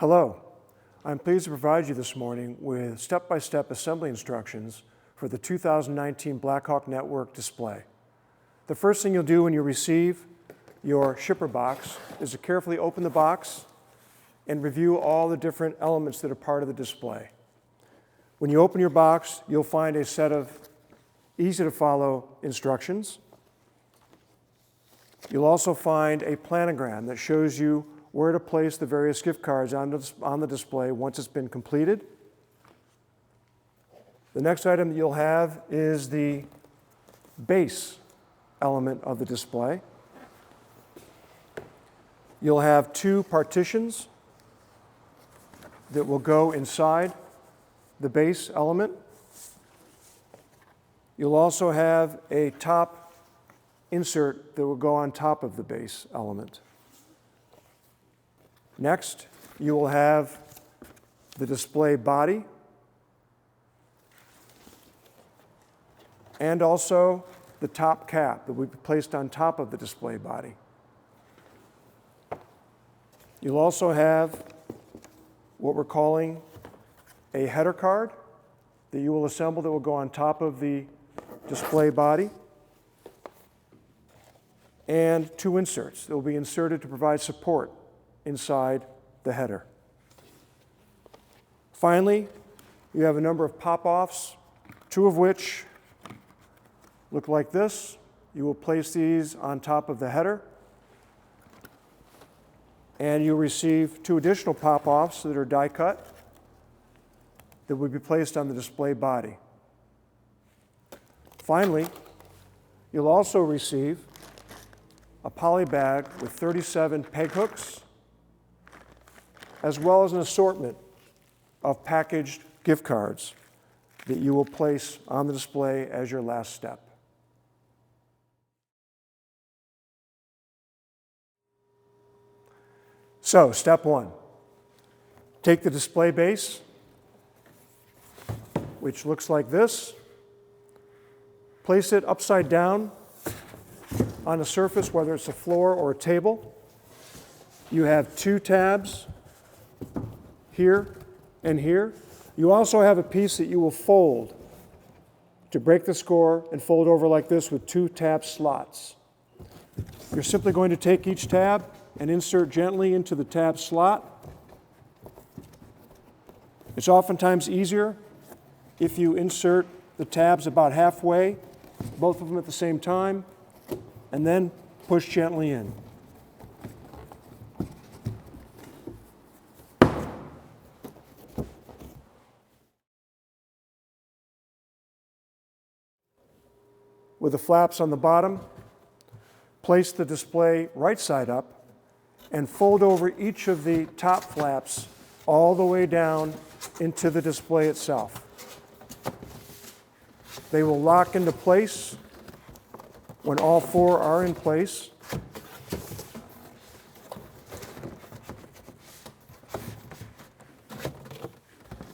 Hello, I'm pleased to provide you this morning with step-by-step assembly instructions for the 2019 Blackhawk Network display. The first thing you'll do when you receive your shipper box is to carefully open the box and review all the different elements that are part of the display. When you open your box, you'll find a set of easy-to-follow instructions. You'll also find a planogram that shows you where to place the various gift cards on the display once it's been completed. The next item that you'll have is the base element of the display. You'll have two partitions that will go inside the base element. You'll also have a top insert that will go on top of the base element. Next, you will have the display body and also the top cap that will be placed on top of the display body. You'll also have what we're calling a header card that you will assemble that will go on top of the display body, and two inserts that will be inserted to provide support inside the header. Finally, you have a number of pop-offs, two of which look like this. You will place these on top of the header, and you'll receive two additional pop-offs that are die-cut that will be placed on the display body. Finally, you'll also receive a poly bag with 37 peg hooks, as well as an assortment of packaged gift cards that you will place on the display as your last step. So, step one, take the display base, which looks like this, place it upside down on a surface, whether it's a floor or a table. You have two tabs here and here. You also have a piece that you will fold to break the score and fold over like this with two tab slots. You're simply going to take each tab and insert gently into the tab slot. It's oftentimes easier if you insert the tabs about halfway, both of them at the same time, and then push gently in. With the flaps on the bottom, place the display right side up and fold over each of the top flaps all the way down into the display itself. They will lock into place when all four are in place.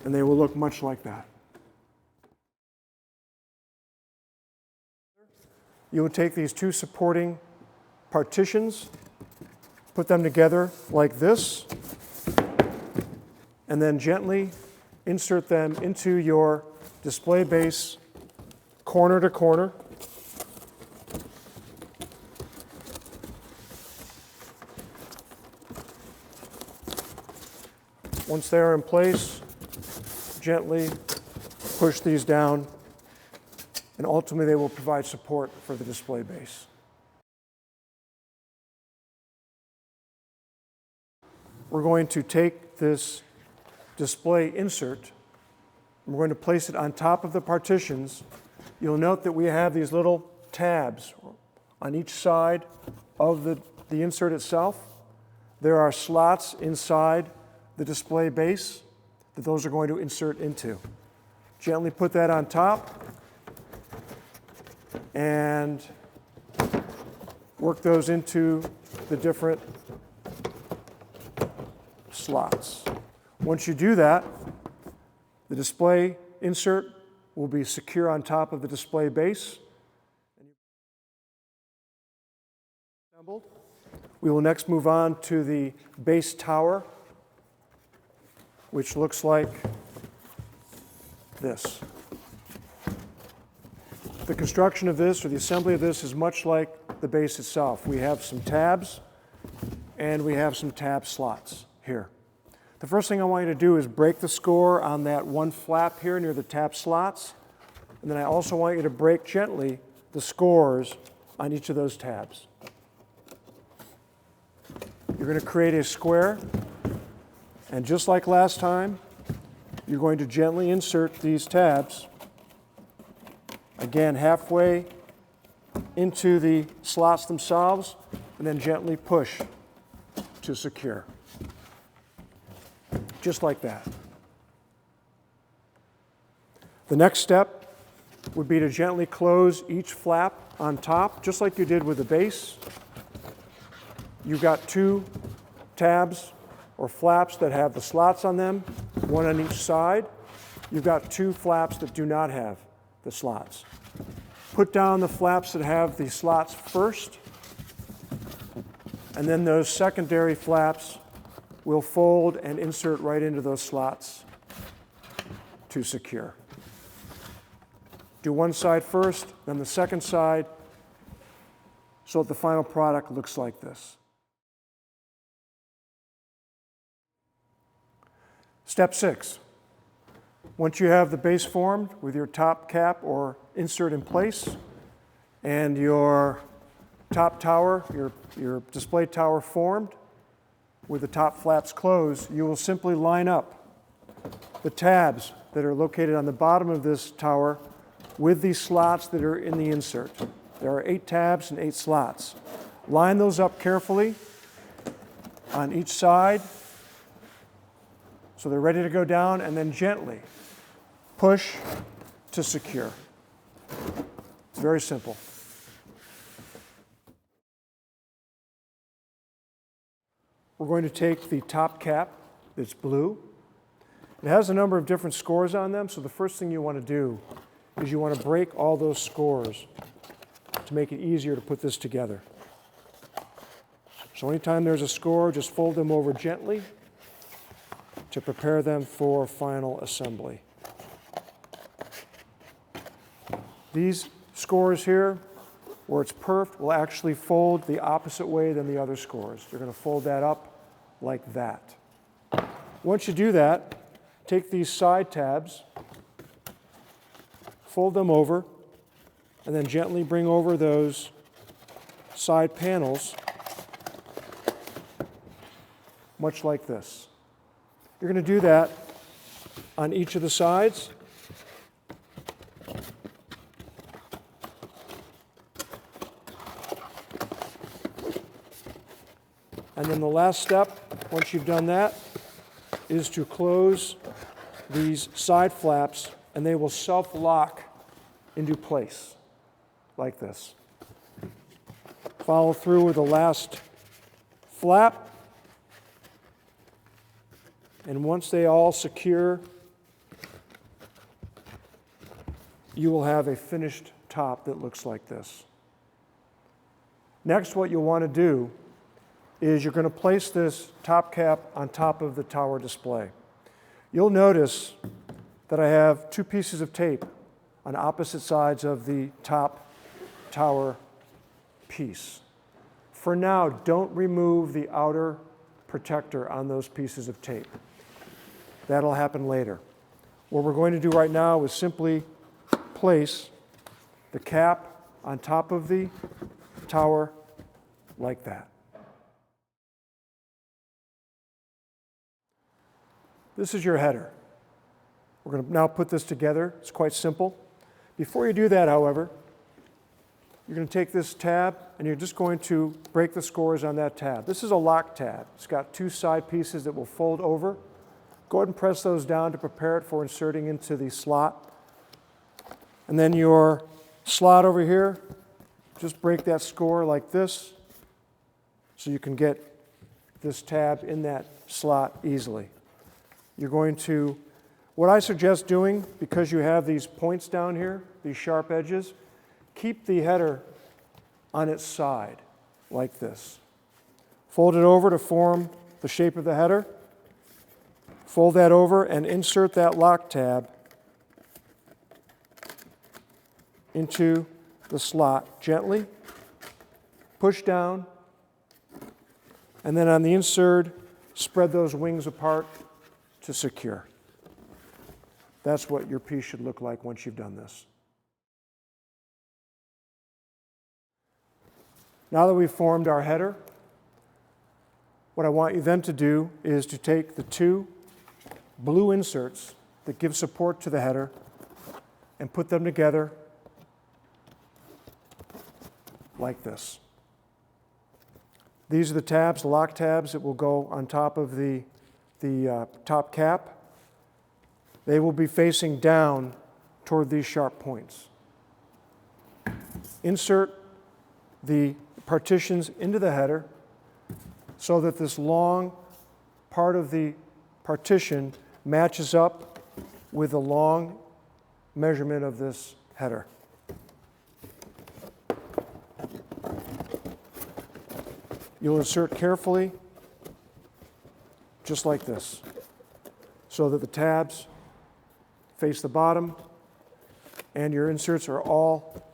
And they will look much like that. You will take these two supporting partitions, put them together like this, and then gently insert them into your display base corner to corner. Once they are in place, gently push these down, and ultimately they will provide support for the display base. We're going to take this display insert, and we're going to place it on top of the partitions. You'll note that we have these little tabs on each side of the insert itself. There are slots inside the display base that those are going to insert into. Gently put that on top and work those into the different slots. Once you do that, the display insert will be secure on top of the display base. We will next move on to the base tower which looks like this. The construction of this, or the assembly of this, is much like the base itself. We have some tabs, and we have some tab slots here. The first thing I want you to do is break the score on that one flap here near the tab slots, and then I also want you to break gently the scores on each of those tabs. You're going to create a square, and just like last time, you're going to gently insert these tabs, again halfway into the slots themselves, and then gently push to secure. Just like that. The next step would be to gently close each flap on top, just like you did with the base. You've got two tabs or flaps that have the slots on them, one on each side. You've got two flaps that do not have the slots. Put down the flaps that have the slots first, and then those secondary flaps will fold and insert right into those slots to secure. Do one side first, then the second side, so that the final product looks like this. Step 6. Once you have the base formed with your top cap or insert in place and your top tower, your display tower formed with the top flaps closed, you will simply line up the tabs that are located on the bottom of this tower with the slots that are in the insert. There are 8 tabs and 8 slots. Line those up carefully on each side so they're ready to go down, and then gently push to secure. It's very simple. We're going to take the top cap that's blue. It has a number of different scores on them, so the first thing you want to do is you want to break all those scores to make it easier to put this together. So anytime there's a score, just fold them over gently to prepare them for final assembly. These scores here, where it's perfed, will actually fold the opposite way than the other scores. You're going to fold that up like that. Once you do that, take these side tabs, fold them over, and then gently bring over those side panels, much like this. You're going to do that on each of the sides. And then the last step, once you've done that, is to close these side flaps, and they will self-lock into place, like this. Follow through with the last flap, and once they all secure, you will have a finished top that looks like this. Next, what you'll want to do is you're going to place this top cap on top of the tower display. You'll notice that I have 2 pieces of tape on opposite sides of the top tower piece. For now, don't remove the outer protector on those pieces of tape. That'll happen later. What we're going to do right now is simply place the cap on top of the tower like that. This is your header. We're going to now put this together. It's quite simple. Before you do that, however, you're going to take this tab and you're just going to break the scores on that tab. This is a lock tab. It's got 2 side pieces that will fold over. Go ahead and press those down to prepare it for inserting into the slot. And then your slot over here, just break that score like this so you can get this tab in that slot easily. You're going to, what I suggest doing, because you have these points down here, these sharp edges, keep the header on its side like this. Fold it over to form the shape of the header. Fold that over and insert that lock tab into the slot gently. Push down, and then on the insert, spread those wings apart to secure. That's what your piece should look like once you've done this. Now that we've formed our header, what I want you then to do is to take the two blue inserts that give support to the header and put them together like this. These are the tabs, the lock tabs that will go on top of the top cap. They will be facing down toward these sharp points. Insert the partitions into the header so that this long part of the partition matches up with the long measurement of this header. You'll insert carefully, just like this, so that the tabs face the bottom and your inserts are all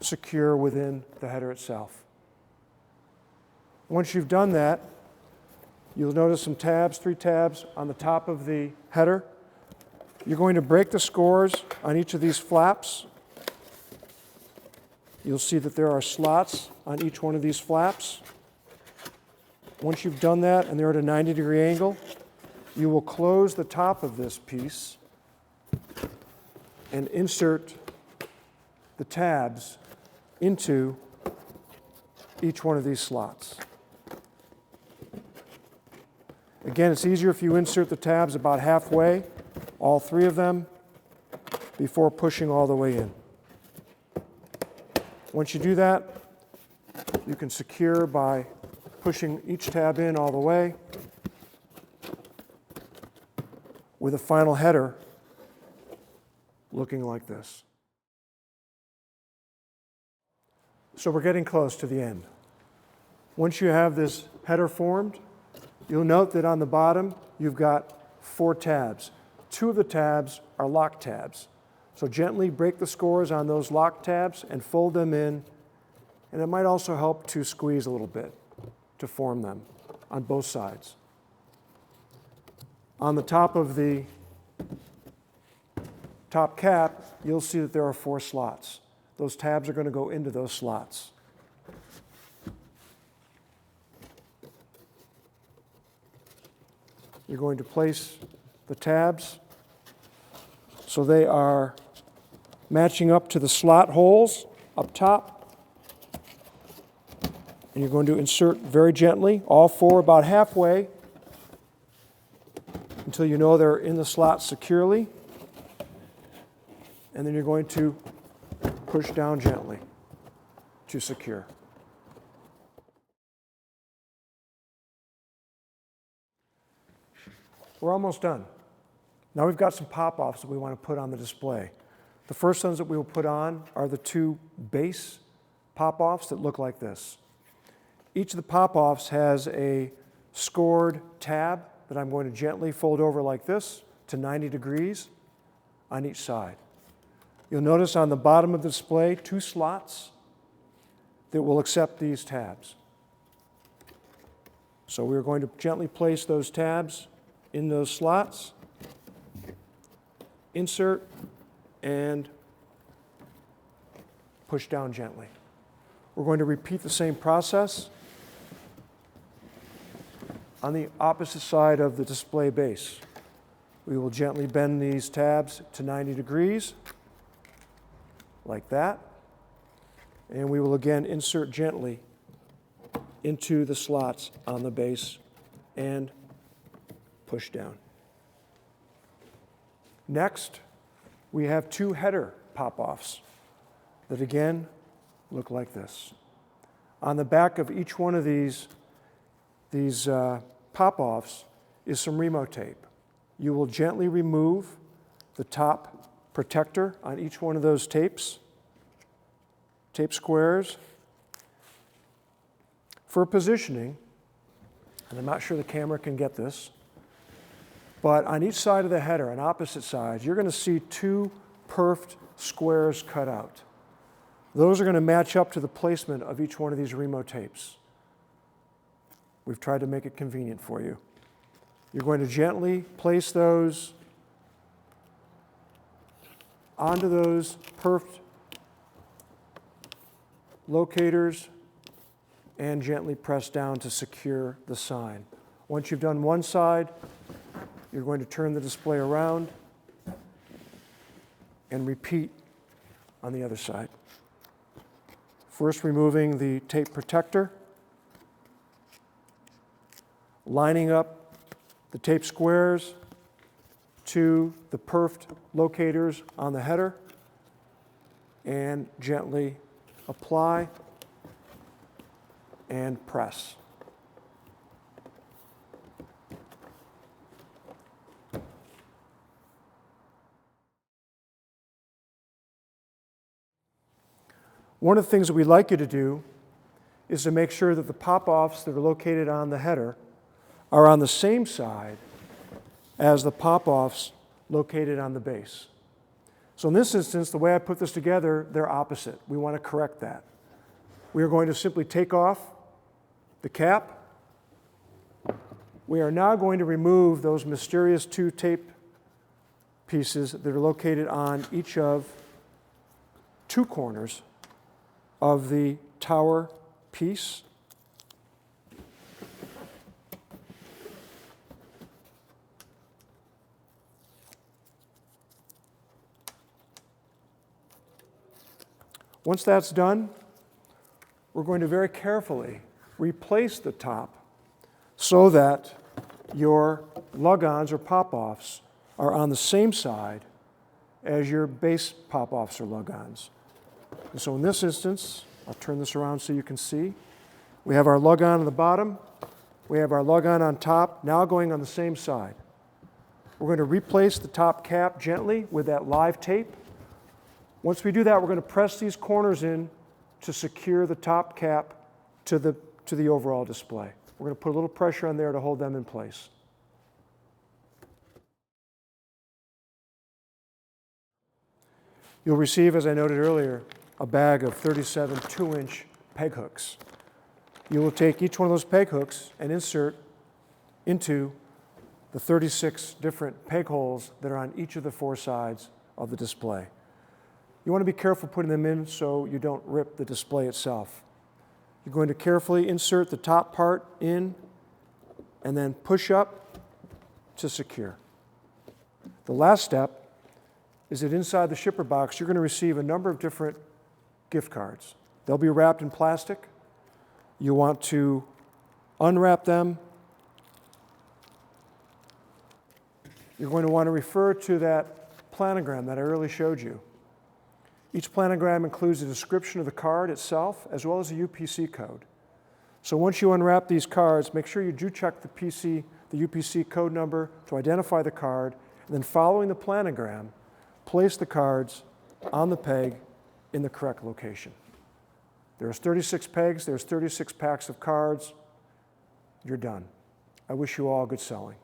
secure within the header itself. Once you've done that, you'll notice some tabs, 3 tabs on the top of the header. You're going to break the scores on each of these flaps. You'll see that there are slots on each one of these flaps. Once you've done that and they're at a 90-degree angle, you will close the top of this piece and insert the tabs into each one of these slots. Again, it's easier if you insert the tabs about halfway, all 3 of them, before pushing all the way in. Once you do that, you can secure by pushing each tab in all the way with a final header looking like this. So we're getting close to the end. Once you have this header formed, you'll note that on the bottom you've got 4 tabs. 2 of the tabs are lock tabs. So gently break the scores on those lock tabs and fold them in, and it might also help to squeeze a little bit to form them on both sides. On the top of the top cap, you'll see that there are 4 slots. Those tabs are going to go into those slots. You're going to place the tabs so they are matching up to the slot holes up top. And you're going to insert very gently, all 4 about halfway, until you know they're in the slot securely. And then you're going to push down gently to secure. We're almost done. Now we've got some pop-offs that we want to put on the display. The first ones that we will put on are the 2 base pop-offs that look like this. Each of the pop-offs has a scored tab that I'm going to gently fold over like this to 90 degrees on each side. You'll notice on the bottom of the display 2 slots that will accept these tabs. So we're going to gently place those tabs in those slots, insert, and push down gently. We're going to repeat the same process on the opposite side of the display base. We will gently bend these tabs to 90 degrees, like that, and we will again insert gently into the slots on the base and push down. Next, we have 2 header pop-offs that again look like this. On the back of each one of these pop-offs is some Remo tape. You will gently remove the top protector on each one of those tape squares. For positioning, and I'm not sure the camera can get this, But on each side of the header, on opposite sides, you're going to see two perfed squares cut out. Those are going to match up to the placement of each one of these Remo tapes. We've tried to make it convenient for you. You're going to gently place those onto those perfed locators and gently press down to secure the sign. Once you've done one side, you're going to turn the display around and repeat on the other side. First, removing the tape protector, lining up the tape squares to the perfed locators on the header, and gently apply and press. One of the things that we'd like you to do is to make sure that the pop-offs that are located on the header are on the same side as the pop-offs located on the base. So in this instance, the way I put this together, they're opposite. We want to correct that. We are going to simply take off the cap. We are now going to remove those mysterious two tape pieces that are located on each of two corners of the tower piece. Once that's done, we're going to very carefully replace the top so that your lug-ons or pop-offs are on the same side as your base pop-offs or lug-ons. And so in this instance, I'll turn this around so you can see. We have our lug-on the bottom. We have our lug-on on top, now going on the same side. We're going to replace the top cap gently with that live tape. Once we do that, we're going to press these corners in to secure the top cap to the overall display. We're going to put a little pressure on there to hold them in place. You'll receive, as I noted earlier, a bag of 37 2-inch peg hooks. You will take each one of those peg hooks and insert into the 36 different peg holes that are on each of the four sides of the display. You want to be careful putting them in so you don't rip the display itself. You're going to carefully insert the top part in and then push up to secure. The last step is that inside the shipper box, you're going to receive a number of different gift cards. They'll be wrapped in plastic. You want to unwrap them. You're going to want to refer to that planogram that I earlier showed you. Each planogram includes a description of the card itself as well as a UPC code. So once you unwrap these cards, make sure you do check the UPC code number to identify the card, and then following the planogram, place the cards on the peg in the correct location. There's 36 pegs, there's 36 packs of cards. You're done. I wish you all good selling.